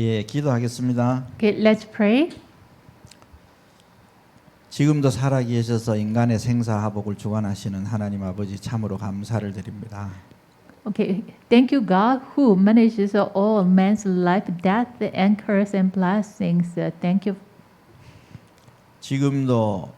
예, 기도하겠습니다. Okay, let's pray. 지금도 살아계셔서 인간의 생사화복을 주관하시는 하나님 아버지 참으로 감사를 드립니다. Okay, thank you, God, who manages all man's life, death, and curse and blessings. Thank you. 지금도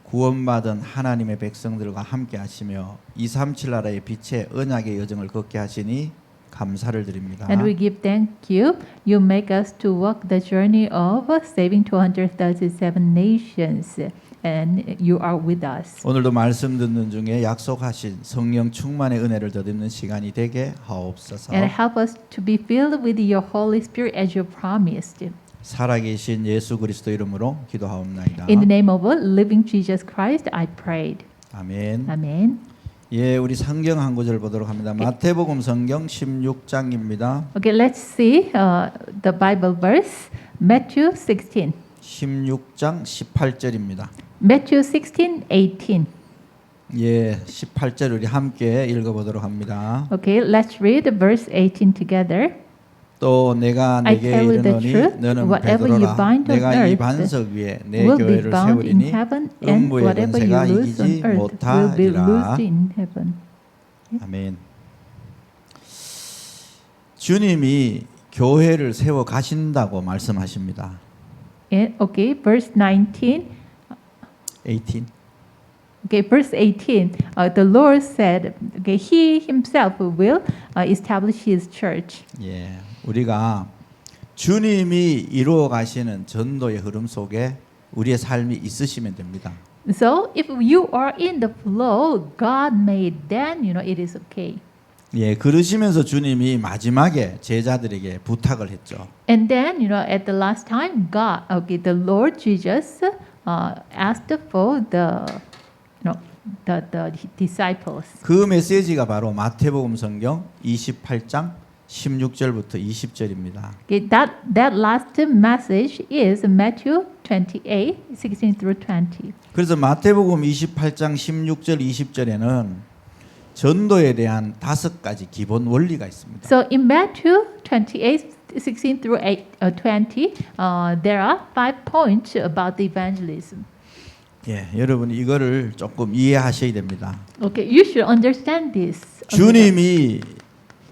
구원받은 하나님의 백성들과 함께 하시며 237 나라의 빛의 언약의 여정을 걷게 하시니 감사를 드립니다. And we give thank you. You make us to walk the journey of saving 237 nations, and you are with us. 오늘도 말씀 듣는 중에 약속하신 성령 충만의 은혜를 덧입는 시간이 되게 하옵소서. And help us to be filled with your Holy Spirit as you promised. 살아계신 예수 그리스도 이름으로 기도하옵나이다. In the name of living Jesus Christ, I prayed. 아멘. Amen. 예, 우리 성경 한 구절 보도록 합니다. 마태복음 성경 16장입니다. Okay, let's see the Bible verse, Matthew 16. 16장 18절입니다. Matthew 16, 18. 예, 18절 우리 함께 읽어보도록 합니다. Okay, let's read verse 18 together. 또 내가 I 네게 tell you the 이르노니 truth, 너는 whatever you 베드로라 bind on 내가 이 earth 반석 위에 내 will be 교회를 bound in 세우리니 heaven, and 음부의 whatever you 권세가 loose on 이기지 earth will be 못하리라. loosed in heaven. 아멘. 주님이 교회를 세워 가신다고 말씀하십니다. And, okay, verse 19. 18. Okay, verse 18. The Lord said, okay, He Himself will establish His church. 예, 우리가 주님이 이루어 가시는 전도의 흐름 속에 우리의 삶이 있으시면 됩니다. So if you are in the flow God made, then it is okay. 예, 그러시면서 주님이 마지막에 제자들에게 부탁을 했죠. And then at the last time, the Lord Jesus asked for the disciples. 그 메시지가 바로 마태복음 성경 28장 16절부터 20절입니다. Okay, that last message is Matthew 28, 16 through 20. 그래서 마태복음 28장 16절 20절에는 전도에 대한 5가지 기본 원리가 있습니다. So in Matthew 28, 16 through 20, there are 5 points about the evangelism. 예, 여러분 이거를 조금 이해하셔야 됩니다. Okay, you should understand this. 주님이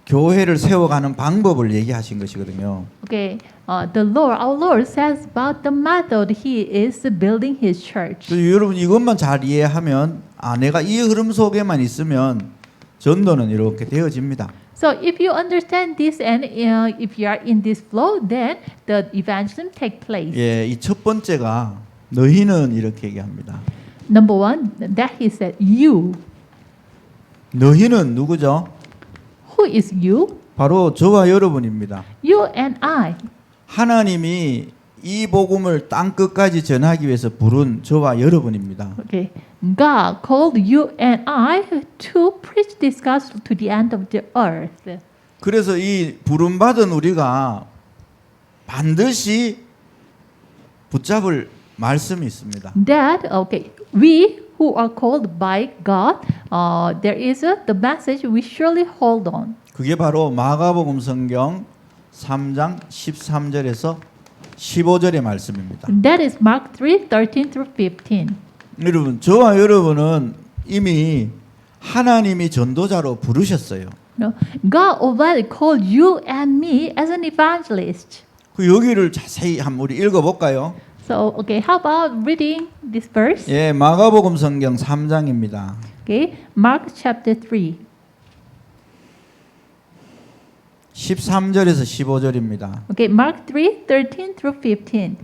교회를 세워가는 방법을 얘기하신 것이거든요. Okay, our Lord says about the method He is building His church. 그래서 여러분 이것만 잘 이해하면 내가 이 흐름 속에만 있으면 전도는 이렇게 되어집니다. So if you understand this and if you are in this flow, then the evangelism take place. 예, 이 첫 번째가 너희는 이렇게 얘기합니다. Number one, that He said, you. 너희는 누구죠? Who is you? 바로 저와 여러분입니다. You and I. 하나님이 이 복음을 땅 끝까지 전하기 위해서 부른 저와 여러분입니다. Okay, God called you and I to preach this gospel to the end of the earth. 그래서 이 부름 받은 우리가 반드시 붙잡을 말씀이 있습니다. That we who are called by God, there is the message we surely hold on. 그게 바로 마가복음 성경 3장 13절에서 15절의 말씀입니다. That is Mark 3, 13 through 15. 여러분, 저와 여러분은 이미 하나님이 전도자로 부르셨어요. God already called you and me as an evangelist. 그 여기를 자세히 한번 우리 읽어볼까요? So, how about reading this verse? 예, 마가복음 성경 3장입니다. Okay, Mark chapter 3. 13절에서 15절입니다. Okay, Mark 3, 13 through 15.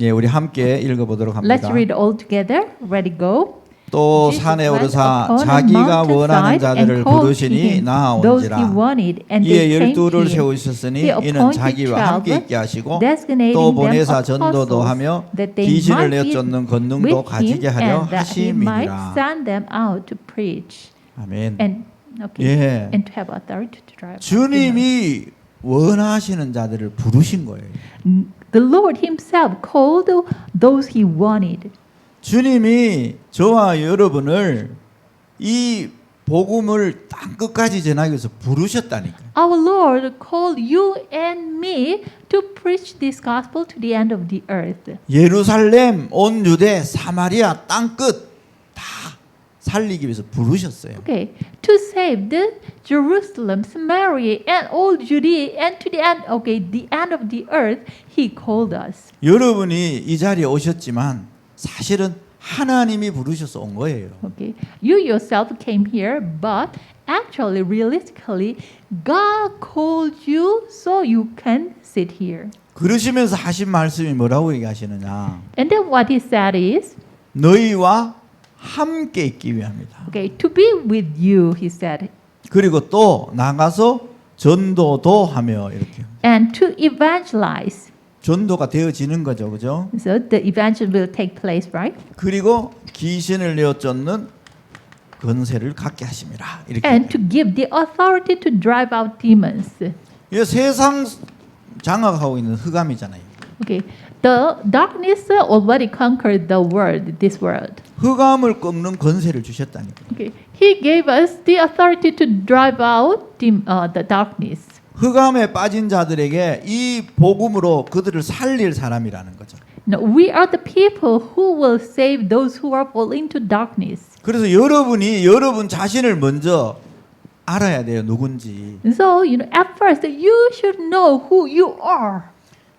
예, 우리 함께 읽어보도록 합니다. Let's read all together. Ready, go. 또 Jesus 산에 went 오르사 upon a 자기가 원하는 mountainside 자들을 and called to 부르시니 him those he 나아온지라. wanted, and 이에 they came to 12를 him. 세우셨으니 He 이는 appointed 자기와 함께 12, 있게 하시고 designating 또 them 보내사 전도도 apostles, 하며 that they 귀신을 might be 내쫓는 with 권능도 him 가지게 하려 and that he might 하심이니라. send them out to preach 아멘. and 예. and to have authority to drive out demons. 주님이 원하시는 자들을 부르신 거예요. The Lord Himself called those He wanted. 주님이 저와 여러분을 이 복음을 땅 끝까지 전하기 위해서 부르셨다니까. Our Lord called you and me to preach this gospel to the end of the earth. 예루살렘, 온 유대, 사마리아 땅 끝 다 살리기 위해서 부르셨어요. Okay, to save the Jerusalem, Samaria, and all Judea, and to the end, the end of the earth, He called us. 여러분이 이 자리에 오셨지만 사실은 하나님이 부르셔서 온 거예요. Okay, you yourself came here, but actually, realistically, God called you so you can sit here. 그러시면서 하신 말씀이 뭐라고 얘기하시느냐? And then what He said is, 너희와 함께 있기 위함이다. okay, to be with you, He said, 그리고 또 나가서 전도도 하며 이렇게 and to evangelize. 전도가 되어지는 거죠, 그죠? So the evangelism will take place, right? 그리고 귀신을 내어 쫓는 권세를 갖게 하심이라 이렇게. And to give the authority to drive out demons. 이 세상 장악하고 있는 흑암이잖아요. Okay, the darkness already conquered the world, this world. 흑암을 꺾는 권세를 주셨다니까. Okay, He gave us the authority to drive out the darkness. 흑암에 빠진 자들에게 이 복음으로 그들을 살릴 사람이라는 거죠. No, we are the people who will save those who are falling into darkness. 그래서 여러분이 여러분 자신을 먼저 알아야 돼요, 누군지. So, at first, you should know who you are.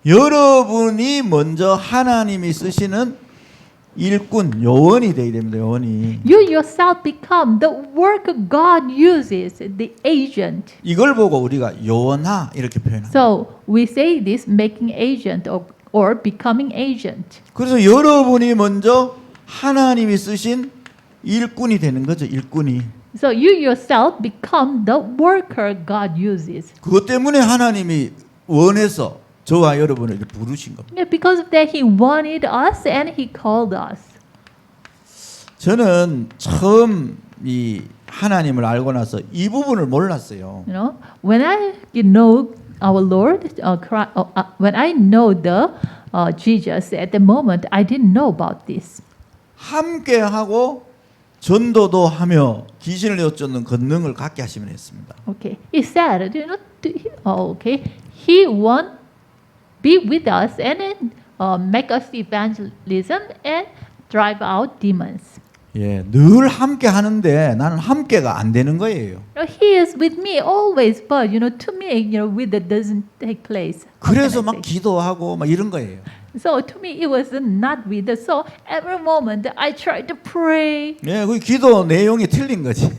여러분이 먼저 하나님이 쓰시는 일꾼, 요원이 되어야 됩니다. 요원이. You yourself become the work God uses, the agent. 이걸 보고 우리가 요원하 이렇게 표현합니다. So we say this making agent or becoming agent. 그래서 여러분이 먼저 하나님이 쓰신 일꾼이 되는 거죠. 일꾼이. So you yourself become the worker God uses. 그것 때문에 하나님이 원해서 저와 여러분을 부르신 겁니다. Yeah, because of that, He wanted us and He called us. 저는 처음 이 하나님을 알고 나서 이 부분을 몰랐어요. When I know our Lord, when I know the Jesus at the moment, I didn't know about this. 함께 하고 전도도 하며 귀신을 내쫓는 권능을 갖게 하시면 했습니다. Okay, He said, He want be with us and make us evangelism and drive out demons. 예, 늘 함께 하는데 나는 함께가 안 되는 거예요. He is with me always, but to me, with it doesn't take place. How can 그래서 I 막 say? 기도하고 막 이런 거예요. So to me, it was not with us. So every moment I tried to pray, 예, 그 기도 내용이 틀린 거지.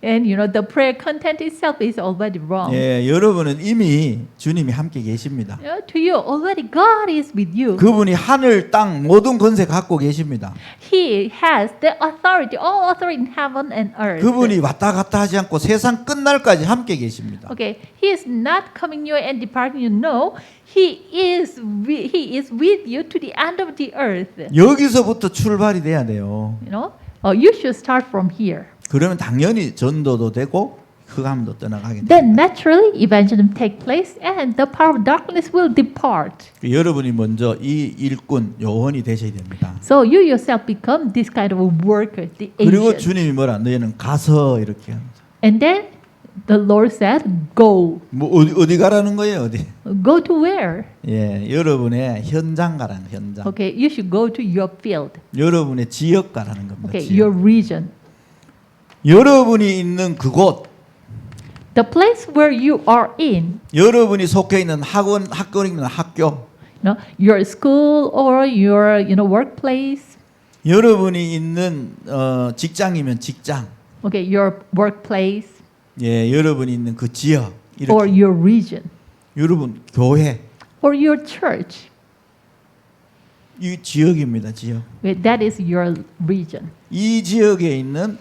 and the prayer content itself is already wrong. 예, 여러분은 이미 주님이 함께 계십니다. To you, already God is with you. 그분이 하늘, 땅 모든 권세 갖고 계십니다. He has the authority, all authority in heaven and earth. 그분이 왔다 갔다 하지 않고 세상 끝날까지 함께 계십니다. Okay, He is not coming you and departing you. No, He is with you to the end of the earth. 여기서부터 출발이 돼야 돼요. You should start from here. 그러면 당연히 전도도 되고 흑암도 떠나가게 됩니다. Then naturally, evangelism take place, and the power of darkness will depart. 여러분이 먼저 이 일꾼 요원이 되셔야 됩니다. So you yourself become this kind of a worker, the 그리고 agent. 주님이 뭐라 너희는 가서 이렇게 합니다. And then the Lord said, "Go." 뭐 어디 가라는 거예요? 어디? Go to where? 예, 여러분의 현장 가라는 현장. Okay, you should go to your field. 여러분의 지역 가라는 겁니다. Okay, 지역. your region. 여러분이 있는 그곳, The place where you are in, 여러분이 속해 있는 학원이면 학교, your school or your workplace. 여러분이 있는 직장이면 직장, Okay, your workplace 예, 여러분이 있는 그 지역, or 이렇게 your region 여러분 교회, or your church. 이 지역입니다. 지역. Okay, that is your region. 이 지역에 있는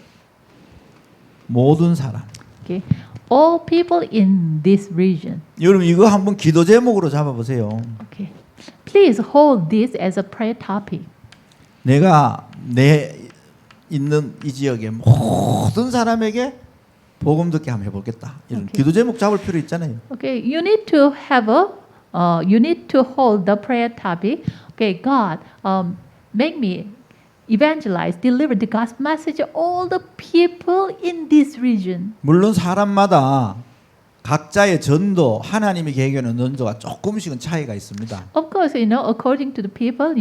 모든 사람. Okay, all people in this region. 여러분 이거 한번 기도 제목으로 잡아보세요. Okay, please hold this as a prayer topic. 내가 내 있는 이 지역의 모든 사람에게 복음 듣게 한번 해보겠다. 이런 오케이. 기도 제목 잡을 필요 있잖아요. Okay, you need to have you need to hold the prayer topic. Okay, God, make me evangelize, deliver the gospel message to all the people in this region. 물론 사람마다 각자의 전도, 하나님의 계획에는 전도가 조금씩은 차이가 있습니다. Of course, according to the people,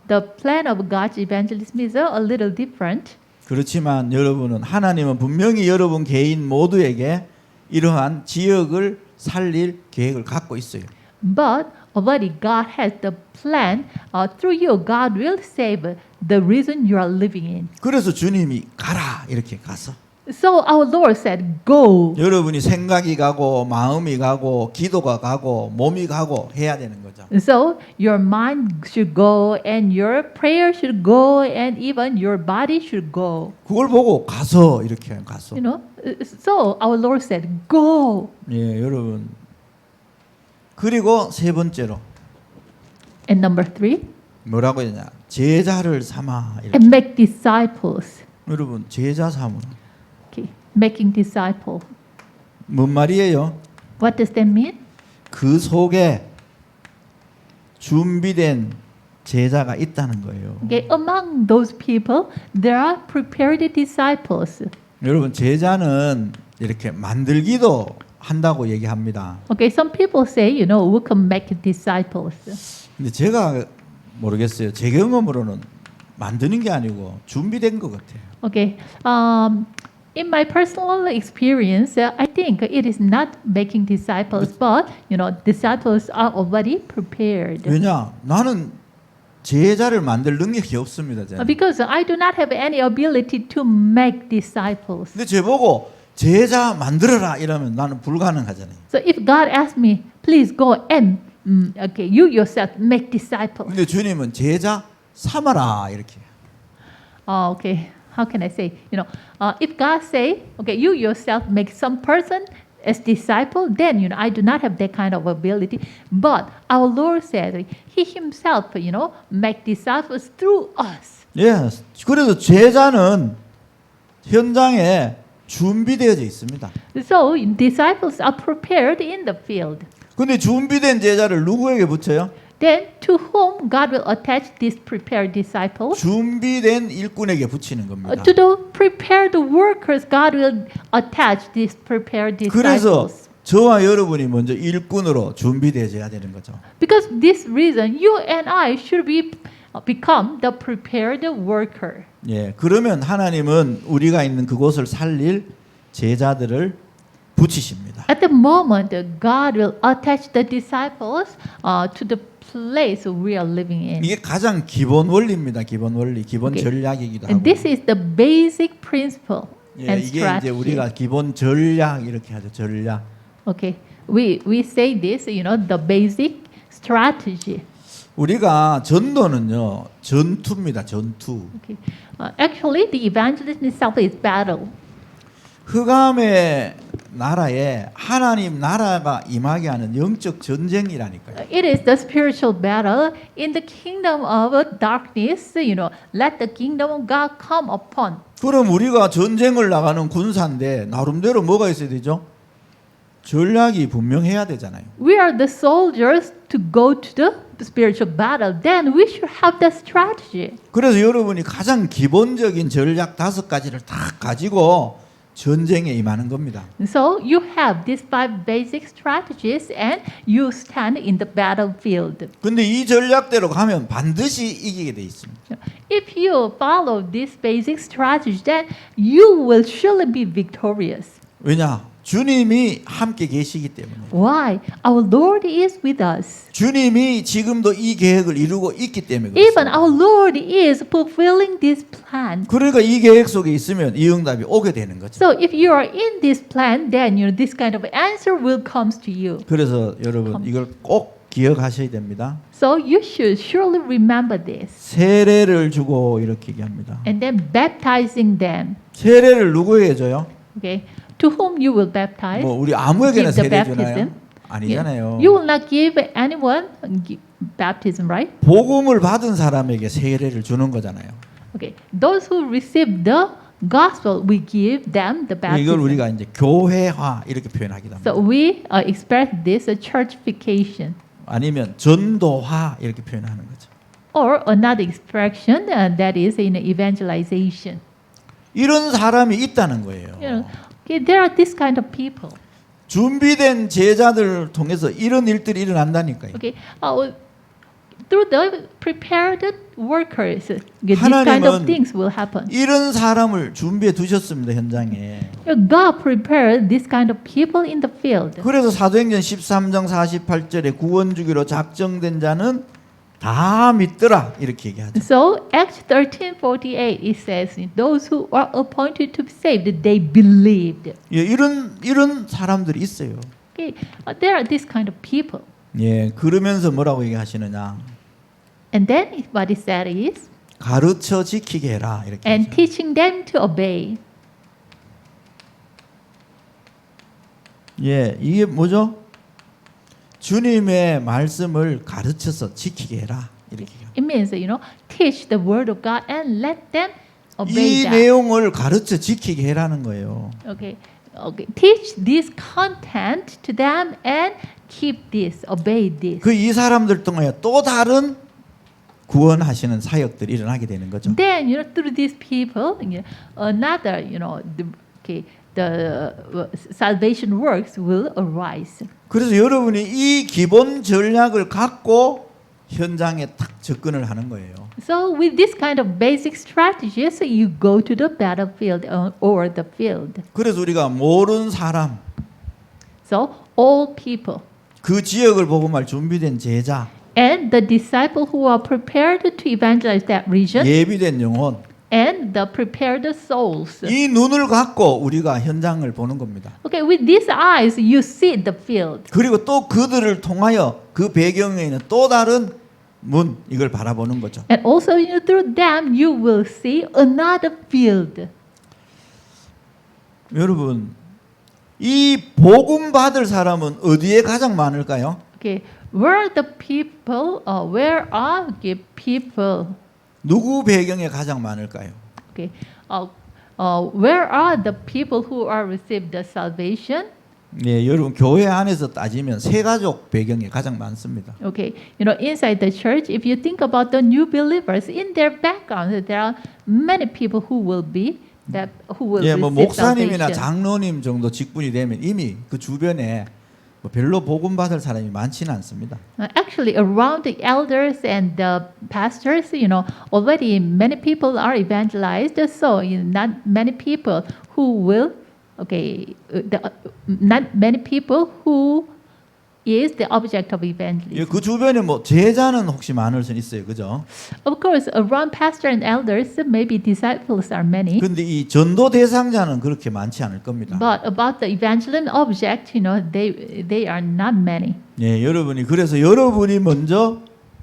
the plan of God's evangelism is a little different. 그렇지만 여러분은 하나님은 분명히 여러분 개인 모두에게 이러한 지역을 살릴 계획을 갖고 있어요. But already God has the plan. Through you, God will save the region you are living in. 그래서 주님이 가라 이렇게 가서 So our Lord said, go. 여러분이 생각이 가고 마음이 가고 기도가 가고 몸이 가고 해야 되는 거죠. So your mind should go and your prayer should go and even your body should go. 그걸 보고 가서 이렇게 가서. So our Lord said, go. 예, 여러분. 그리고 세 번째로 And number 3, 뭐라고 했냐? 제자를 삼아 이렇게. and make disciples. 여러분 제자 삼으라. Okay, making disciple. 뭔 말이에요? What does that mean? 그 속에 준비된 제자가 있다는 거예요. Okay, among those people, there are prepared disciples. 여러분 제자는 이렇게 만들기도 한다고 얘기합니다. Okay, some people say, we can make disciples. 근데 제가 모르겠어요. 제 경험으로는 만드는 게 아니고 준비된 것 같아요. Okay, in my personal experience, I think it is not making disciples, but disciples are already prepared. 왜냐? 나는 제자를 만들 능력이 없습니다. 저는. Because I do not have any ability to make disciples. 근데 제보고 제자 만들어라 이러면 나는 불가능하잖아요. So if God asks me, please go and okay, you yourself make disciples. 근데 주님은 제자 삼아라 이렇게. Okay, how can I say? If God say, okay, you yourself make some person as disciple, then I do not have that kind of ability. But our Lord said, He Himself, make disciples through us. 예. 그래서 제자는 현장에 준비되어져 있습니다. So disciples are prepared in the field. 근데 준비된 제자를 누구에게 붙여요? Then to whom God will attach these prepared disciples? 준비된 일꾼에게 붙이는 겁니다. To the prepared workers, God will attach these prepared 그래서 disciples. 저와 여러분이 먼저 일꾼으로 준비되어야 되는 거죠. Because this reason, you and I should become the prepared worker. 예, 그러면 하나님은 우리가 있는 그곳을 살릴 제자들을 붙이십니다. At the moment, God will attach the disciples to the place we are living in. 이게 가장 기본 원리입니다. 기본 원리, 기본 Okay. 전략이기도 하고. And this is the basic principle 예, and 이게 이제 strategy. 우리가 기본 전략 이렇게 하죠. 전략. Okay, we say this, the basic strategy. 우리가 전도는요 전투입니다. 전투. Okay, actually, the evangelism itself is battle. 흑암의 나라에 하나님 나라가 임하게 하는 영적 전쟁이라니까요. It is the spiritual battle in the kingdom of darkness. Let the kingdom of God come upon. 그럼 우리가 전쟁을 나가는 군사인데 나름대로 뭐가 있어야 되죠? 전략이 분명해야 되잖아요. We are the soldiers to go to the spiritual battle. Then we should have the strategy. 그래서 여러분이 가장 기본적인 전략 5가지를 다 가지고 전쟁에 임하는 겁니다. So you have these 5 basic strategies and you stand in the battlefield. 근데 이 전략대로 가면 반드시 이기게 돼 있습니다. If you follow these basic strategies, then you will surely be victorious. 왜냐? 주님이 함께 계시기 때문에. Why? Our Lord is with us. 주님이 지금도 이 계획을 이루고 있기 때문에 Even 그렇습니다. our Lord is fulfilling this plan. 그러니까 이 계획 속에 있으면 이 응답이 오게 되는 거죠. So if you are in this plan, then this kind of answer will come to you. 그래서 여러분 이걸 꼭 기억하셔야 됩니다. So you should surely remember this. 세례를 주고 이렇게 얘기합니다. And then baptizing them. 세례를 누구에게 줘요? Okay. To whom you will baptize? 뭐 우리 아무에게나 Give the 세례 주나요? baptism. 아니잖아요. You will not give anyone baptism, right? 복음을 받은 사람에게 세례를 주는 거잖아요. Okay. Those who receive the gospel, we give them the 이걸 baptism. 우리가 이제 교회화 이렇게 표현하기도 합니다. So we express this as churchification. 아니면 전도화 이렇게 표현하는 거죠. Or another expression that is in evangelization. 이런 사람이 있다는 거예요. You know, okay, there are this kind of people. 준비된 제자들을 통해서 이런 일들이 일어난다니까요. Okay, through the prepared workers, this kind of 하나님은 things will happen. 이런 사람을 준비해 두셨습니다, 현장에. God prepared this kind of people in the field. 그래서 사도행전 13장 48절에 구원 주기로 작정된 자는 다 믿더라 이렇게 얘기하죠. So Acts 13:48 it says, those who are appointed to be saved, they believed. 예, 이런 사람들이 있어요. Okay, there are this kind of people. 예, 그러면서 뭐라고 얘기하시느냐? And then what it said is, 가르쳐 지키게 해라 이렇게. and 하죠. teaching them to obey. 예, 이게 뭐죠? 주님의 말씀을 가르쳐서 지키게 해라 이렇게. It means, teach the word of God and let them obey 이 that. 내용을 가르쳐 지키게 해라는 거예요. Okay. Teach this content to them and keep this, obey this. 그 이 사람들 통해 또 다른 구원하시는 사역들이 일어나게 되는 거죠. Then, through these people, another, the salvation works will arise. 그래서 여러분이 이 기본 전략을 갖고 현장에 딱 접근을 하는 거예요. So with this kind of basic strategies, you go to the battlefield or the field. 그래서 우리가 모르는 사람, So all people 그 지역을 복음할 준비된 제자, and the disciple who are prepared to evangelize that region 예비된 영혼, and the prepared souls. 이 눈을 갖고 우리가 현장을 보는 겁니다. Okay, with these eyes, you see the field. 그리고 또 그들을 통하여 그 배경에 있는 또 다른 문 이걸 바라보는 거죠. And also through them, you will see another field. 여러분, 이 복음 받을 사람은 어디에 가장 많을까요? Okay, where are the people? Where are the people? 누구 배경에 가장 많을까요? Okay, where are the people who are received the salvation? 예, 여러분 교회 안에서 따지면 세 가족 배경에 가장 많습니다. Okay, inside the church, if you think about the new believers, in their background, there are many people who will 예, 뭐 receive 목사님이나 salvation. 장로님 정도 직분이 되면 이미 그 주변에 뭐 별로 복음 받을 사람이 많지는 않습니다. Actually, around the elders and the pastors, already many people are evangelized. So, not many people who will, not many people who is the object of 예, evangelism. 그 주변에 뭐 제자는 혹시 많을 수 있어요, 그죠? Of course, around pastor and elders, maybe disciples are many. 근데 이 전도 대상자는 그렇게 많지 않을 겁니다. But about the evangelism object, they are not many. 예, 그래서 여러분이 먼저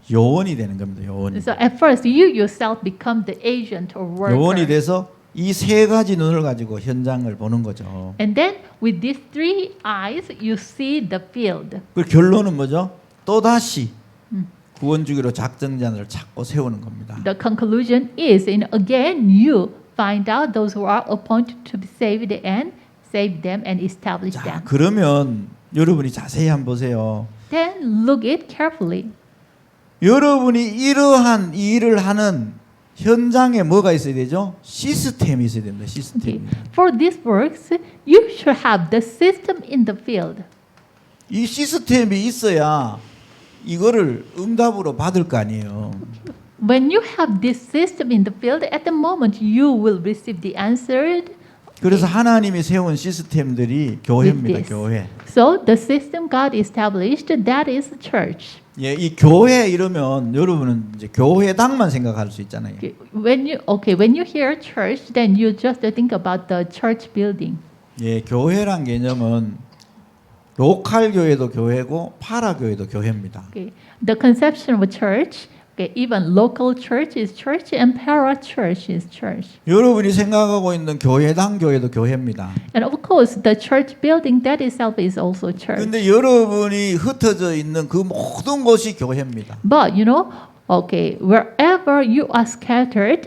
요원이 되는 겁니다. 요원이. So at first, you yourself become the agent or 요원이 worker. 돼서 이 세 가지 눈을 가지고 현장을 보는 거죠. And then with these three eyes, you see the field. 그 결론은 뭐죠? 또 다시 구원 주기로 작정자를 찾고 세우는 겁니다. The conclusion is, again, you find out those who are appointed to be saved and save them and establish 자, them. 그러면 여러분이 자세히 한번 보세요. Then look it carefully. 여러분이 이러한 일을 하는 현장에 뭐가 있어야 되죠? 시스템이 있어야 됩니다. 시스템. Okay. For these works, you should have the system in the field. 이 시스템이 있어야 이거를 응답으로 받을 거 아니에요. When you have this system in the field, at the moment you will receive the answer. 그래서 하나님이 세운 시스템들이 교회입니다. With this. 교회. So the system God established, that is the church. 예, 이 교회 이러면 여러분은 이제 교회당만 생각할 수 있잖아요. Okay. When you hear church, then you just think about the church building. 예, 교회란 개념은 로컬 교회도 교회고 파라 교회도 교회입니다. Okay. The conception of a church, even local church is church and para church is church. 여러분이 생각하고 있는 교회당 교회도 교회입니다. And of course, the church building that itself is also church. 근데 여러분이 흩어져 있는 그 모든 곳이 교회입니다. But wherever you are scattered,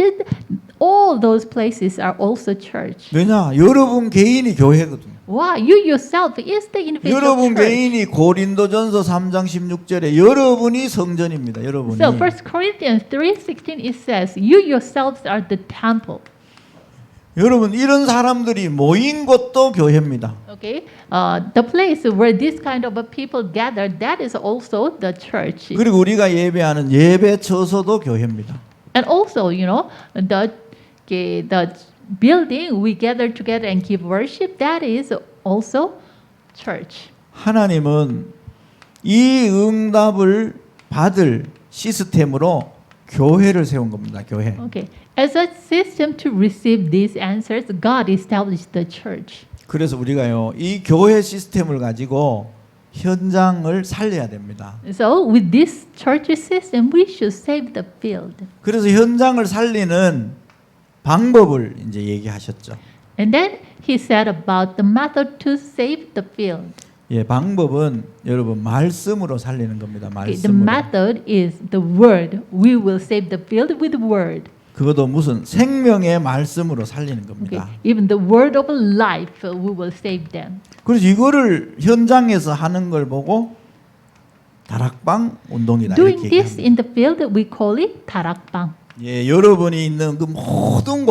all those places are also church. 왜냐? 여러분 개인이 교회거든요. Why? You yourself is the individual 여러분 church. 개인이 고린도전서 3장 16절에 여러분이 성전입니다. 여러분이. So 1 Corinthians 3:16 it says, "You yourselves are the temple." 여러분 이런 사람들이 모인 곳도 교회입니다. Okay, the place where this kind of a people gather, that is also the church. 그리고 우리가 예배하는 예배 처소도 교회입니다. And also, you know, the building we gather together and give worship, that is also church. 하나님은 이 응답을 받을 시스템으로 교회를 세운 겁니다. 교회. Okay, as a system to receive these answers, God established the church. 그래서 우리가요 이 교회 시스템을 가지고 현장을 살려야 됩니다. So with this church system, we should save the field. 그래서 현장을 살리는 방법을 이제 얘기하셨죠. And then he said about the method to save the field. 예, 방법은 여러분 말씀으로 살리는 겁니다. Okay, the 말씀으로. method is the word. We will save the field with the word. 그것도 무슨 생명의 말씀으로 살리는 Okay, 겁니다. even the word of life, we will save them. 그래서 이거를 현장에서 하는 걸 보고 다락방 운동이다 Doing 이렇게 this 얘기합니다. in the field, we call it 다락방. 예, 여러분이 있는 그 모든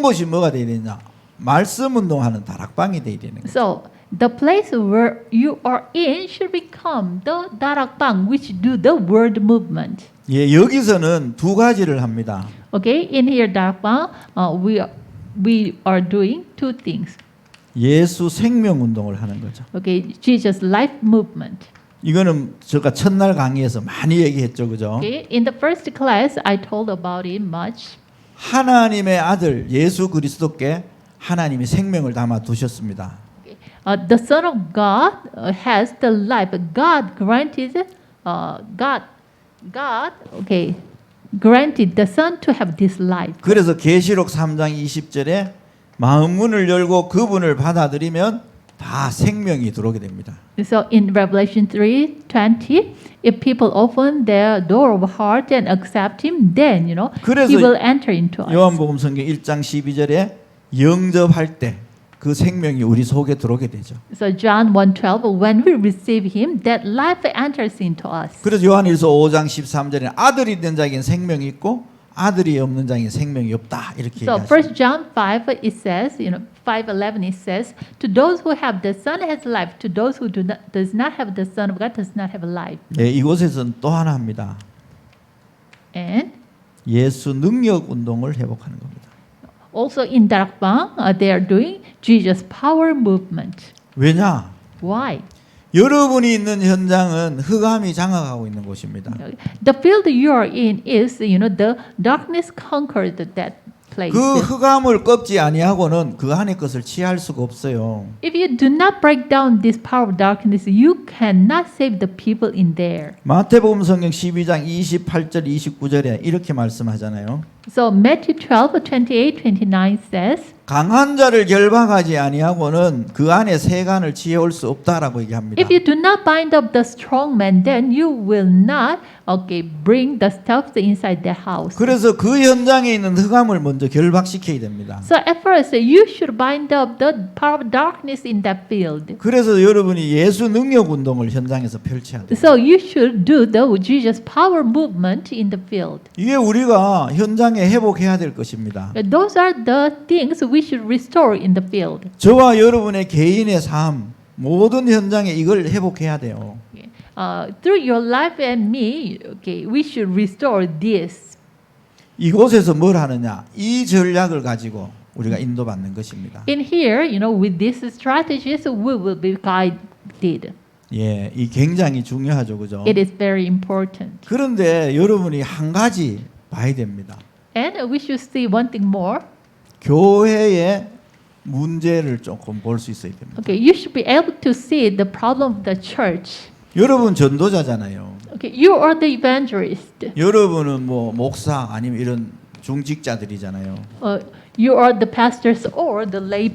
곳이 뭐가 되어야 되냐? 말씀 운동하는 다락방이 되어야 되는 거죠. So the place where you are in should become the darakbang, which do the word movement. 예, 여기서는 두 가지를 합니다. Okay, in here darakbang, we are doing two things. 예수 생명 운동을 하는 거죠. Okay, Jesus life movement. 이거는 제가 첫날 강의에서 많이 얘기했죠, 그죠? Okay, in the first class, I told about it much. 하나님의 아들 예수 그리스도께 하나님이 생명을 담아 두셨습니다. The Son of God has the life. God granted, granted the Son to have this life. 그래서 계시록 3장 20절에 마음 문을 열고 그분을 받아들이면 다 생명이 들어오게 됩니다. So in Revelation 3:20, if people open their door of heart and accept Him, then 그래서 He will enter into us. 요한복음 성경 1장 12절에 영접할 때 그 생명이 우리 속에 들어오게 되죠. So John 1:12, when we receive Him, that life enters into us. 그래서 요한일서 5장 13절에 아들이 있는 자에게는 생명이 있고 아들이 없는 자에게는 생명이 없다 이렇게 So 얘기하죠. 1 John 5 it says, 5:11 it says, to those who have the Son has life, to those who does not have the Son of God does not have life. 네, 이곳에서는 또 하나 합니다. And 예수 능력 운동을 회복하는 겁니다. also in Darakbang, they are doing Jesus power movement. 왜냐? Why? 여러분이 있는 현장은 흑암이 장악하고 있는 곳입니다. The field you are in is, the darkness conquered that place. 그 흑암을 꺾지 아니하고는 그 안의 것을 취할 수가 없어요. If you do not break down this power of darkness, you cannot save the people in there. 마태복음 성경 12장 28절 29절에 이렇게 말씀하잖아요. So Matthew 12:28-29 says, 강한 자를 결박하지 아니하고는 그 안에 세간을 취해올 수 없다라고 얘기합니다. if you do not bind up the strong man, then you will not, bring the stuff inside that house. 그래서 그 현장에 있는 흑암을 먼저 결박시켜야 됩니다. So at first, you should bind up the power of darkness in that field. 그래서 여러분이 예수 능력 운동을 현장에서 펼쳐야 돼요. So you should do the Jesus power movement in the field. 이게 우리가 현장에 회복해야 될 것입니다. Those are the things we should restore in the field. 저와 여러분의 개인의 삶 모든 현장에 이걸 회복해야 돼요. Through your life and me, we should restore this. 이곳에서 뭘 하느냐? 이 전략을 가지고 우리가 인도받는 것입니다. In here, with these strategies, we will be guided. 예, 이 굉장히 중요하죠, 그죠? It is very important. 그런데 여러분이 한 가지 봐야 됩니다. And we should see one thing more. 교회의 문제를 조금 볼 수 있어야 됩니다. Okay, you should be able to see the problem of the church. 여러분 전도자잖아요. Okay, you are the evangelist. 여러분은 뭐 목사 아니면 이런 중직자들이잖아요. You are the pastors or the lay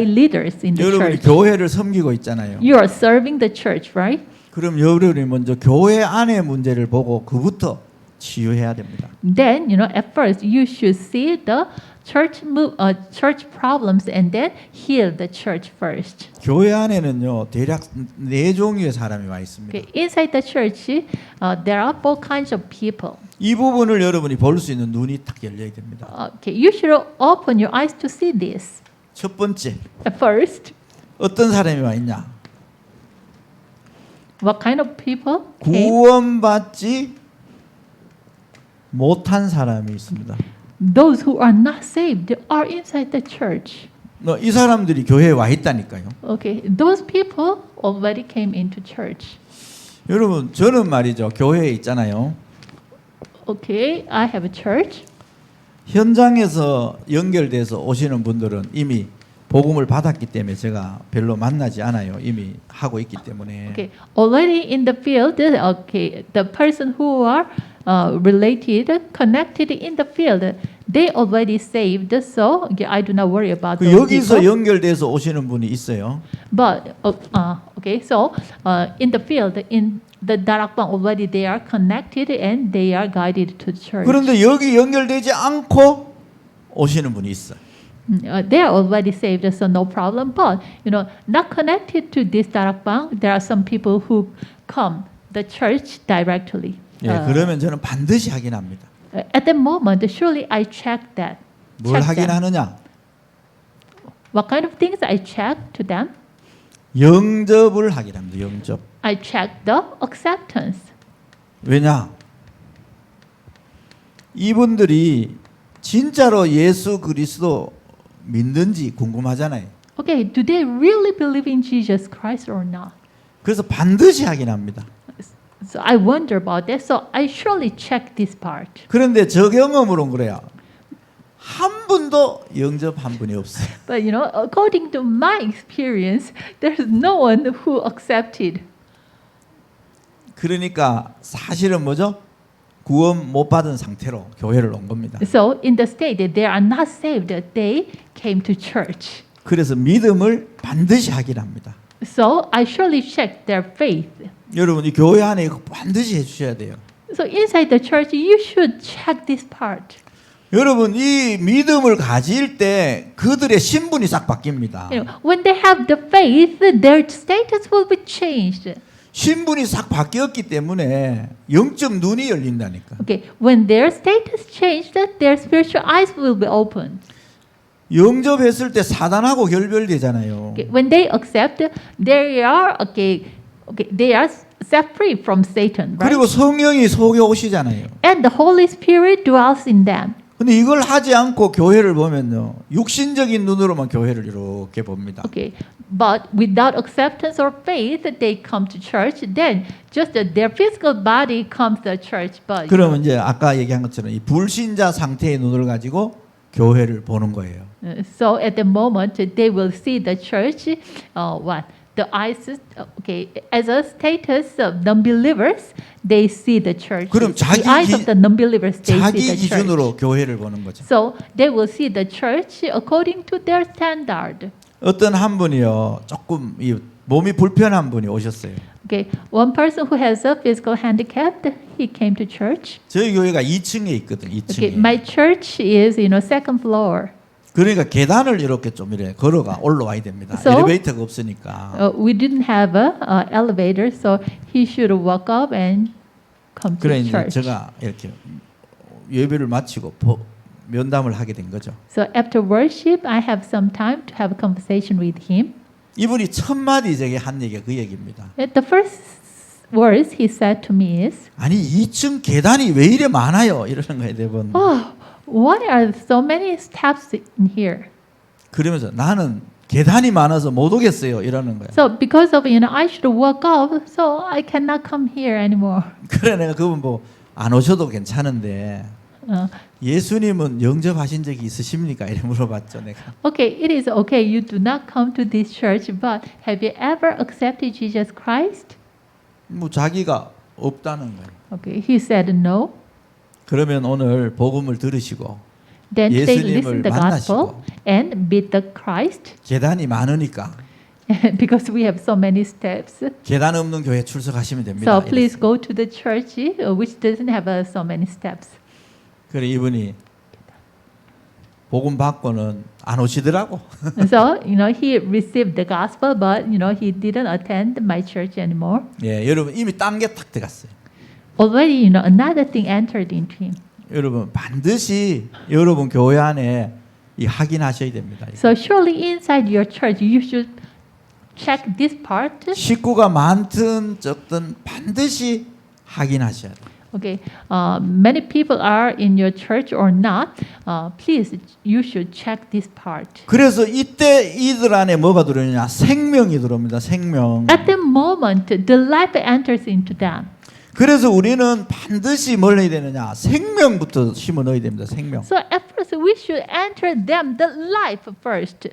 leaders in the 여러분이 church. 교회를 섬기고 있잖아요. You are serving the church, right? 그럼 여러분이 먼저 교회 안의 문제를 보고 그부터 치유해야 됩니다. Then, at first you should see the church problems and then heal the church first. 교회 안에는요 대략 네 종류의 사람이 와 있습니다. Okay, inside the church, there are four kinds of people. 이 부분을 여러분이 볼 수 있는 눈이 딱 열려야 됩니다. Okay, you should open your eyes to see this. 첫 번째, At first, 어떤 사람이 와 있냐? what kind of people came? 구원받지 못한 사람이 있습니다. Those who are not saved are inside the church. 이 사람들이 교회에 와 있다니까요. Okay, those people already came into church. 여러분, 저는 말이죠. 교회에 있잖아요. Okay, I have a church. 현장에서 연결돼서 오시는 분들은 이미 복음을 받았기 때문에 제가 별로 만나지 않아요. 이미 하고 있기 때문에. Okay, already in the field, okay, the person who are related, connected in the field, they already saved. So okay, I do not worry about 그 those 여기서 people. 연결돼서 오시는 분이 있어요. But okay, so in the field, in the Darakbang, already they are connected and they are guided to church. 그런데 여기 연결되지 않고 오시는 분이 있어요. They are already saved, so no problem. But not connected to this Darakbang, there are some people who come the church directly. 예, 그러면 저는 반드시 확인합니다. At the moment, surely I check that. 뭘 check them. 확인하느냐? What kind of things I check to them? 영접을 확인합니다. 영접. I check the acceptance. 왜냐? 이분들이 진짜로 예수 그리스도 믿는지 궁금하잖아요. Okay, do they really believe in Jesus Christ or not? 그래서 반드시 확인합니다. So I wonder about that. So I surely check this part. 그런데 저 경험으로는 그래요. 한 분도 영접한 분이 없어요. But according to my experience, there's no one who accepted. 그러니까 사실은 뭐죠? 구원 못 받은 상태로 교회를 온 겁니다. So in the state that they are not saved, they came to church. 그래서 믿음을 반드시 확인합니다. So I surely check their faith. 여러분 이 교회 안에 이거 반드시 해주셔야 돼요. So inside the church, you should check this part. 여러분 이 믿음을 가질 때 그들의 신분이 싹 바뀝니다. When they have the faith, their status will be changed. 신분이 싹 바뀌었기 때문에 영적 눈이 열린다니까. Okay, when their status changed, their spiritual eyes will be opened. 영접했을 때 사단하고 결별되잖아요. Okay, when they accept, they are they are set free from Satan, right? 그리고 성령이 속에 오시잖아요. And the Holy Spirit dwells in them. 근데 이걸 하지 않고 교회를 보면요. 육신적인 눈으로만 교회를 이렇게 봅니다. Okay, but without acceptance or faith, they come to church. Then just their physical body comes to church. But 그러면 이제 아까 얘기한 것처럼 이 불신자 상태의 눈을 가지고 교회를 보는 거예요. so at the moment they will see the church. What the eyes? Okay, as a status of non-believers, they see the church. 그럼 The eyes of the non-believers, they see 자기 the church. 기준으로 교회를 보는 거죠. So they will see the church according to their standard. 어떤 한 분이요. 조금 이 몸이 불편한 분이 오셨어요. Okay, one person who has a physical handicap, he came to church. 저희 교회가 2층에 있거든. 2층에. Okay, my church is second floor. 그러니까 계단을 이렇게 좀 이래 걸어가 올라와야 됩니다. So? 엘리베이터가 없으니까. We didn't have a elevator, so he should walk up and come to 그래 이제 church. 제가 이렇게 예배를 마치고 면담을 하게 된 거죠. So after worship, I have some time to have a conversation with him. 이분이 첫 마디 제게 한 얘기가 그 얘기입니다. The first words he said to me is, 아니 2층 계단이 왜 이래 많아요? 이러는 거예요, 대부분. "Oh, why are so many steps in here?" 그러면서 나는 계단이 많아서 못 오겠어요. 이러는 거예요. So because of I should walk up, so I cannot come here anymore. 그래 내가 그분 뭐 안 오셔도 괜찮은데 예수님은 영접하신 적이 있으십니까? 이래 물어봤죠, 내가. Okay, it is okay. You do not come to this church, but have you ever accepted Jesus Christ? 뭐 자기가 없다는 거예요. Okay, he said no. 그러면 오늘 복음을 들으시고 Then they 예수님을 listen the gospel 만나시고 and meet the Christ. 계단이 많으니까 because we have so many steps. 계단 없는 교회 출석하시면 됩니다. So please go to the church which doesn't have so many steps. 그래 이분이 복음 받고는 안 오시더라고. And so, he received the gospel, but, he didn't attend my church anymore. 예, 여러분 이미 딴 게 탁 들어갔어요. Already, another thing entered into him. 여러분 반드시 여러분 교회 안에 이 확인하셔야 됩니다. So surely inside your church, you should check this part. 식구가 많든 적든 반드시 확인하셔야 돼요. Okay, many people are in your church or not. Please, you should check this part. 그래서 이때 이들 안에 뭐가 들어오느냐? 생명이 들어옵니다. 생명. At the moment, the life enters into them. 그래서 우리는 반드시 뭘 해야 되느냐? 생명부터 심어 넣어야 됩니다. 생명. So at first, we should enter them the life first.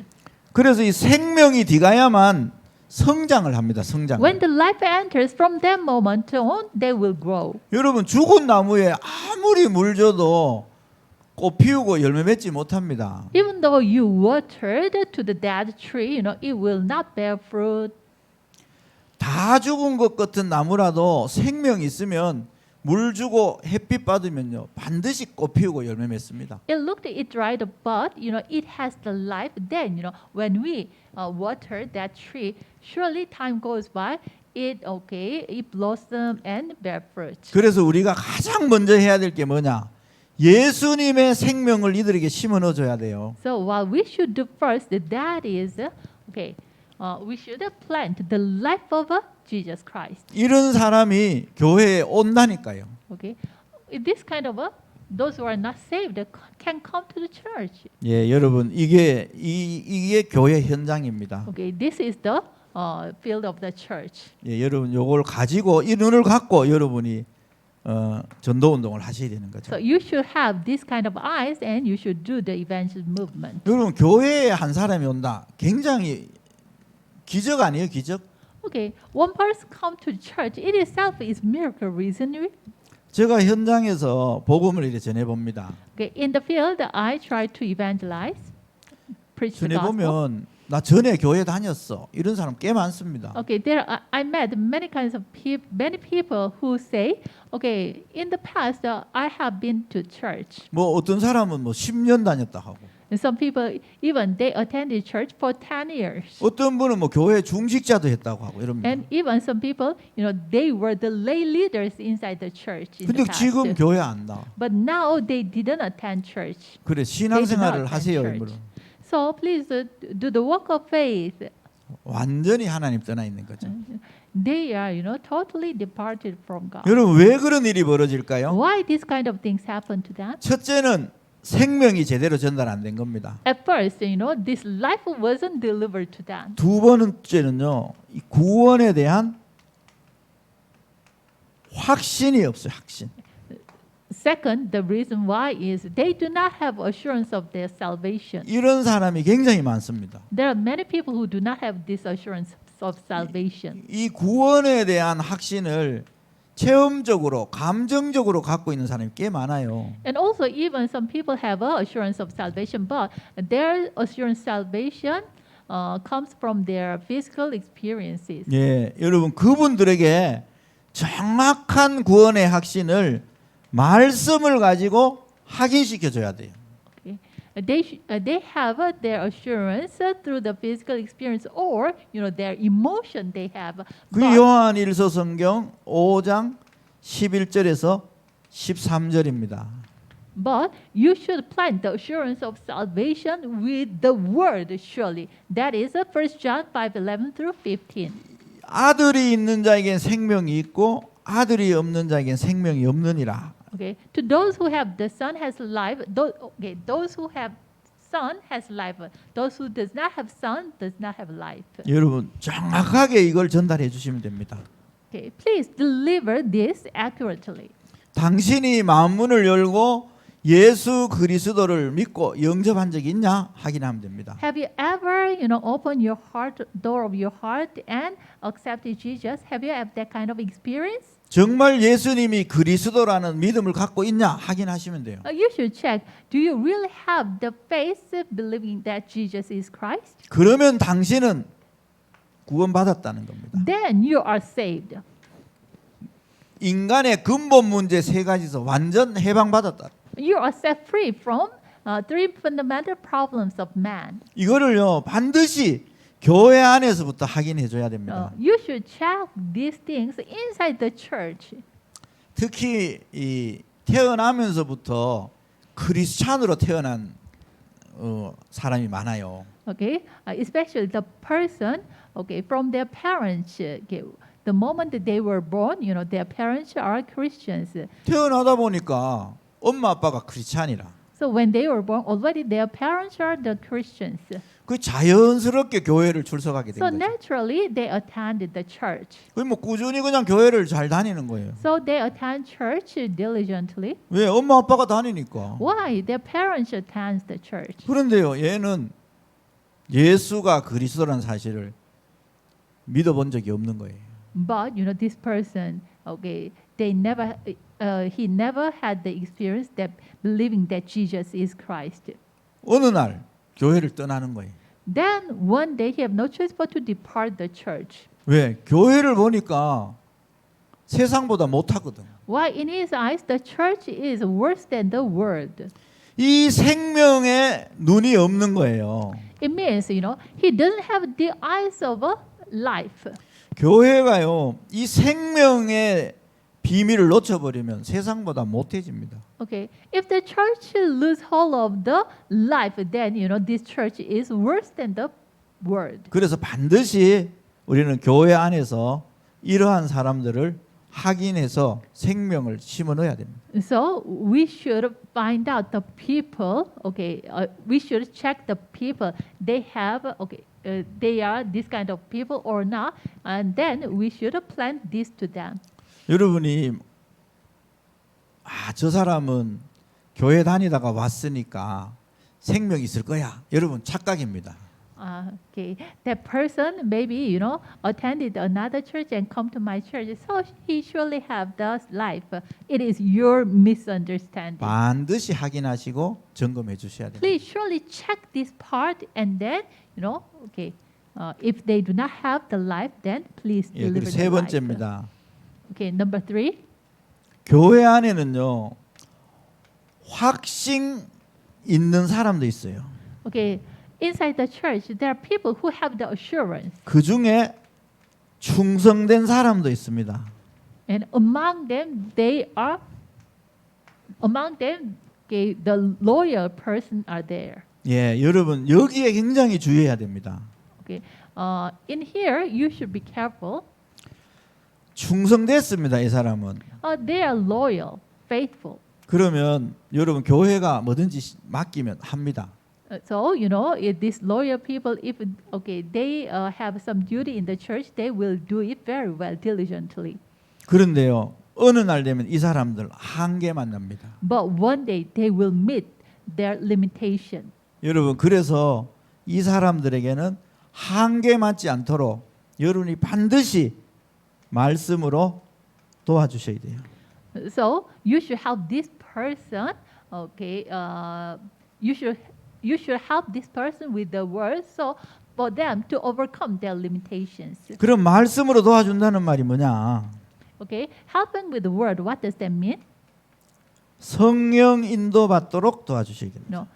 그래서 이 생명이 뒤가야만 성장을 합니다. 성장. When the life enters, from that moment on, they will grow. 여러분 죽은 나무에 아무리 물 줘도 꽃 피우고 열매 맺지 못합니다. Even though you watered to the dead tree, it will not bear fruit. 다 죽은 것 같은 나무라도 생명이 있으면 물 주고 햇빛 받으면요 반드시 꽃 피우고 열매 맺습니다. It looked it dried up, but it has the life. Then when we water that tree, surely time goes by. It blossom and bear fruit. 그래서 우리가 가장 먼저 해야 될 게 뭐냐? 예수님의 생명을 이들에게 심어 넣어줘야 돼요. So what we should do first, that is we should plant the life of Jesus Christ. 이런 사람이 교회에 온다니까요. Okay, this kind of those who are not saved can come to the church. 예, 여러분 이게 교회 현장입니다. Okay, this is the field of the church. 예, 여러분 요걸 가지고 이 눈을 갖고 여러분이 전도 운동을 하셔야 되는 거죠. So you should have this kind of eyes, and you should do the evangelism movement. 여러분 교회에 한 사람이 온다. 굉장히 기적 아니에요, 기적? Okay, one person come to church. It itself is miracle, isn't it? 제가 현장에서 복음을 이렇게 전해 봅니다. Okay, in the field, I try to evangelize, preach the 전해 gospel. 보면 나 전에 교회 다녔어. 이런 사람 꽤 많습니다. Okay, I met many kinds of many people who say, okay, in the past I have been to church. 뭐 어떤 사람은 뭐 10년 다녔다 하고, And some people even they attended church for 10 years. 어떤 분은 뭐 교회 중직자도 했다고 하고 이럽니다. And even some people, they were the lay leaders inside the church in 근데 the past. 지금 교회 안 나와. But now they didn't attend church. 그래 신앙생활을 attend 하세요. church. 이분은. So please do the work of faith. 완전히 하나님 떠나 있는 거죠. They are, totally departed from God. 여러분 왜 그런 일이 벌어질까요? Why these kind of things happen to them? 첫째는 생명이 제대로 전달 안 된 겁니다. At first, this life wasn't delivered to them. 두 번째는요, 이 구원에 대한 확신이 없어요. 확신. Second, the reason why is they do not have assurance of their salvation. 이런 사람이 굉장히 많습니다. There are many people who do not have this assurance of salvation. 이 구원에 대한 확신을 체험적으로, 감정적으로 갖고 있는 사람이 꽤 많아요. And also, even some people have a assurance of salvation, but their assurance salvation comes from their physical experiences. 예, 여러분 그분들에게 정확한 구원의 확신을 말씀을 가지고 확인시켜 줘야 돼요. Okay. They have their assurance through the physical experience or their emotion they have. 그 요한일서 성경 5장 11절에서 13절입니다. But you should plant the assurance of salvation with the word surely. That is 1 John 5:11 through 15. 아들이 있는 자에겐 생명이 있고 아들이 없는 자에겐 생명이 없느니라. Okay. To those who have the Son has life. Those who have Son has life. Those who does not have Son does not have life. 여러분 정확하게 이걸 전달해 주시면 됩니다. Okay. Please deliver this accurately. 당신이 마음문을 열고 예수 그리스도를 믿고 영접한 적이 있냐 확인하면 됩니다. Have you ever, opened your heart, door of your heart, and accepted Jesus? Have you had that kind of experience? 정말 예수님이 그리스도라는 믿음을 갖고 있냐 확인하시면 돼요. You should check. Do you really have the faith of believing that Jesus is Christ? 그러면 당신은 구원받았다는 겁니다. then you are saved. 인간의 근본 문제 세 가지에서 완전 해방받았다. You are set free from three fundamental problems of man. 이거를요 반드시 교회 안에서부터 확인해 줘야 됩니다. You should check these things inside the church. 특히 이 태어나면서부터 크리스찬으로 태어난 사람이 많아요. Okay, especially the person, okay, from their parents. Okay, the moment that they were born, you know, their parents are Christians. 태어나다 보니까 엄마 아빠가 크리스찬이라. So when they were born, already their parents are the Christians. 그 자연스럽게 교회를 출석하게 된 So 거죠. naturally, they attended the church. 그 뭐 꾸준히 그냥 교회를 잘 다니는 거예요. So they attend church diligently. 왜 엄마 아빠가 다니니까. Why? Their parents attend the church. 그런데요, 얘는 예수가 그리스도라는 사실을 믿어본 적이 없는 거예요. But you know, this person, okay, he never had the experience that believing that Jesus is Christ. 어느 날 교회를 떠나는 거예요. Then one day he have no choice but to depart the church. 왜? 교회를 보니까 세상보다 못하거든. Why? In his eyes, the church is worse than the world. 이 생명에 눈이 없는 거예요. It means, you know, he doesn't have the eyes of a life. 교회가요, 이 생명의 비밀을 놓쳐버리면 세상보다 못해집니다. Okay, if the church lose hold of the life, then you know this church is worse than the world. 그래서 반드시 우리는 교회 안에서 이러한 사람들을 확인해서 생명을 심어 넣어야 됩니다. So we should find out the people. Okay, we should check the people. They have they are this kind of people or not, and then we should plant this to them. 여러분이 저 사람은 교회 다니다가 왔으니까 생명이 있을 거야. 여러분 착각입니다. Okay, that person maybe you know attended another church and come to my church, so he surely have the life. It is your misunderstanding. 반드시 확인하시고 점검해 주셔야 됩니다. Please surely check this part, and then you know, okay, if they do not have the life, then please 예, deliver 그리고 the 세 life. 번째입니다. Okay, number 3. 교회 안에는요 확신 있는 사람도 있어요. Okay, inside the church, there are people who have the assurance, 그 중에 충성된 사람도 있습니다. and among them, okay, the loyal person are there. 예, 여러분 여기에 굉장히 주의해야 됩니다. Okay, in here, you should be careful. 충성됐습니다, 이 사람은. They are loyal, faithful. 그러면 여러분 교회가 뭐든지 맡기면 합니다. So you know, if these loyal people, if okay, they have some duty in the church, they will do it very well, diligently. 그런데요, 어느 날 되면 이 사람들 한계 만납니다. But one day they will meet their limitation. 여러분 그래서 이 사람들에게는 한계 맞지 않도록 여러분이 반드시 말씀으로 도와주셔야 돼요. So you should help this person. Okay, you should help this person with the word, so for them to overcome their limitations. 그럼 말씀으로 도와준다는 말이 뭐냐? Okay, helping with the word. What does that mean? 성령 인도받도록 도와주셔야 됩니다. No,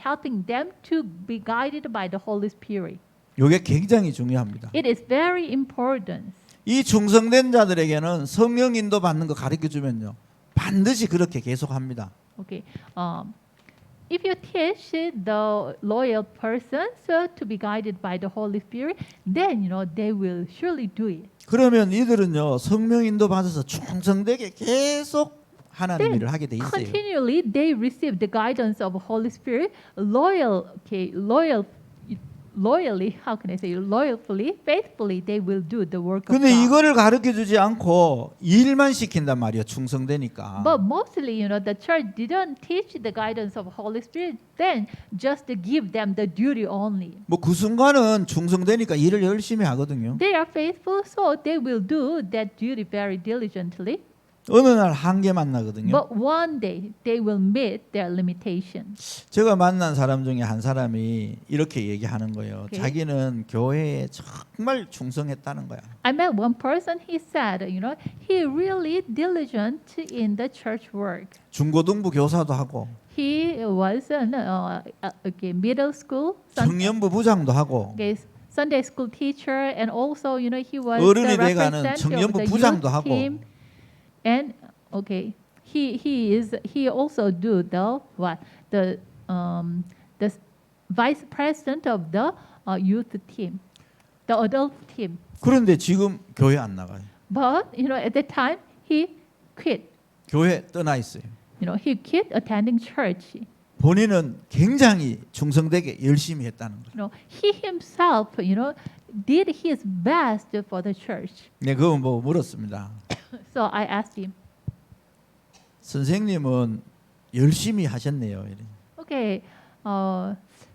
helping them to be guided by the Holy Spirit. 이게 굉장히 중요합니다. It is very important. 이 충성된 자들에게는 성령 인도 받는 거 가르쳐 주면요, 반드시 그렇게 계속합니다. Okay, if you teach the loyal persons to be guided by the Holy Spirit, then you know they will surely do it. 그러면 이들은요 성령 인도 받아서 충성되게 계속 하나님 일을 하게 돼 있어요. Continually, they receive the guidance of Holy Spirit, loyally, how can I say, loyally, faithfully, they will do the work of 근데 God. 이거를 가르쳐 주지 않고 일만 시킨단 말이에요. 충성되니까. But mostly, you know, the church didn't teach the guidance of Holy Spirit, then just to give them the duty only. 뭐 그 순간은 충성되니까 일을 열심히 하거든요. They are faithful, so they will do that duty very diligently. 어느 날 한계 만나거든요. But one day they will meet their limitations. 제가 만난 사람 중에 한 사람이 이렇게 얘기하는 거예요. 오케이. 자기는 교회에 정말 충성했다는 거야. I met one person. He said, he really diligent in the church work. 중고등부 교사도 하고 He was an middle school 청년부 부장도 하고 Sunday school teacher, and also he was 어른이 the 돼가는 representative of 청년부 the 부장도 youth 하고. team. And he also do the vice president of the youth team, the adult team. 그런데 지금 교회 안 나가요. But at that time he quit. 교회 떠나 있어요. He quit attending church. 본인은 굉장히 충성되게 열심히 했다는 거예요. He himself, did his best for the church. 네, 그거 뭐 물었습니다. So I asked him, 선생님은 열심히 하셨네요. 이래. okay,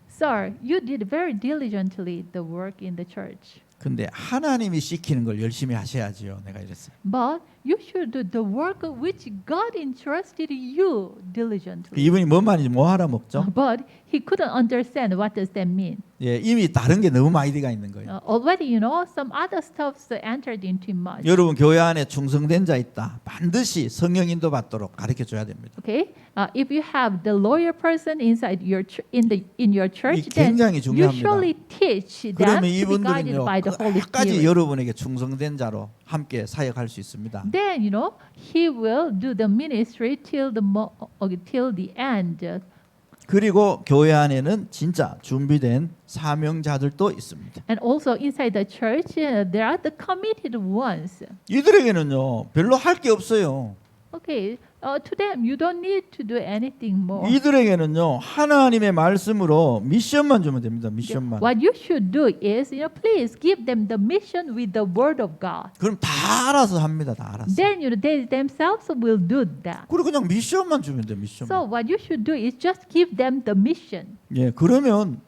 sir, you did very diligently the work in the church. 근데 하나님이 시키는 걸 열심히 하셔야지요. 내가 이랬어요. But you should do the work which God entrusted you diligently. 이분이 뭔 말인지 뭐 알아먹죠? But he couldn't understand what does that mean. 예, 이미 다른 게 너무 많이 들어가 있는 거예요. Already, some other stuffs entered into him much. 여러분 교회 안에 충성된 자 있다. 반드시 성령 인도 받도록 가르쳐 줘야 됩니다. Okay, if you have the loyal person inside your in your church, 이 then 굉장히 you 중요합니다. surely teach them 그러면 to be guided 이분들은요 by the Holy 끝까지 Spirit. 여러분에게 충성된 자로 함께 사역할 수 있습니다. Then he will do the ministry till the end. 그리고 교회 안에는 진짜 준비된 사명자들도 있습니다. And also inside the church, there are the committed ones. 이들에게는요 별로 할 게 없어요. Okay, to them you don't need to do anything more. 이들에게는요 하나님의 말씀으로 미션만 주면 됩니다. 미션만. What you should do is, please give them the mission with the word of God. 그럼 다 알아서 합니다. 다 알아서. Then they themselves will do that. 그리고 그냥 미션만 주면 돼. 미션만. So what you should do is just give them the mission. 예, 그러면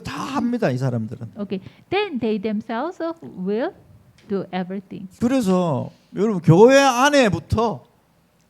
다 합니다. 이 사람들은. Okay, then they themselves will do everything. 그래서 여러분 교회 안에부터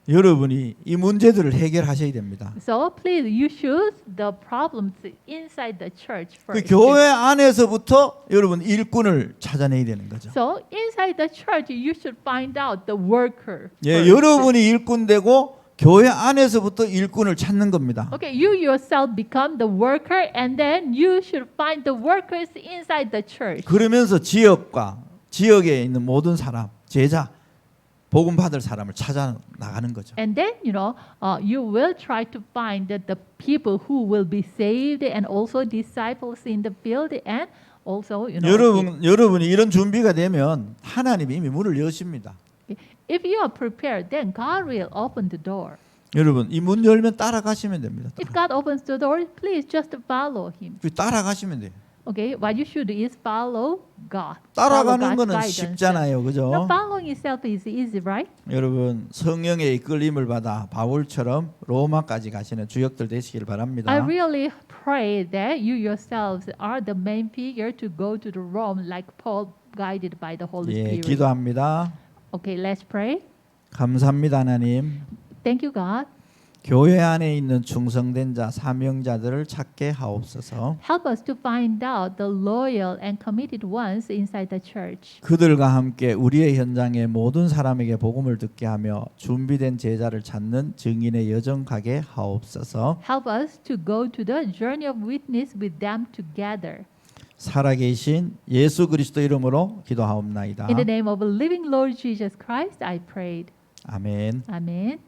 여러분이 이 문제들을 해결하셔야 됩니다. So please, you should the problems inside the church 그 first. 교회 안에서부터 여러분 일꾼을 찾아내야 되는 거죠. So inside the church, you should find out the worker. 예, first. 여러분이 일꾼 되고 교회 안에서부터 일꾼을 찾는 겁니다. Okay, you yourself become the worker, and then you should find the workers inside the church. 그러면서 지역에 있는 모든 사람, 제자, 복음 받을 사람을 찾아 나가는 거죠. And then you will try to find the people who will be saved, and also disciples in the field, and also 여러분이 이런 준비가 되면 하나님이 이미 문을 여십니다. if you are prepared, then God will open the door. 여러분 이 문 열면 따라가시면 됩니다. If God opens the door, please just follow Him. 따라가시면 돼요. Okay, what you should do is follow God. 따라가는 Follow God's 거는 guidance. 쉽잖아요, 그죠? The following itself is easy, right? 여러분 성령의 이끌림을 받아 바울처럼 로마까지 가시는 주역들 되시길 바랍니다. I really pray that you yourselves are the main figure to go to the Rome like Paul, guided by the Holy 예, Spirit. 기도합니다. Okay, let's pray. 감사합니다, 하나님. Thank you, God. 교회 안에 있는 충성된 자, 사명자들을 찾게 하옵소서. Help us to find out the loyal and committed ones inside the church. 그들과 함께 우리의 현장에 모든 사람에게 복음을 듣게 하며 준비된 제자를 찾는 증인의 여정 가게 하옵소서. Help us to go to the journey of witness with them together. 살아계신 예수 그리스도 이름으로 기도하옵나이다. In the name of the living Lord Jesus Christ, I prayed. 아멘. Amen.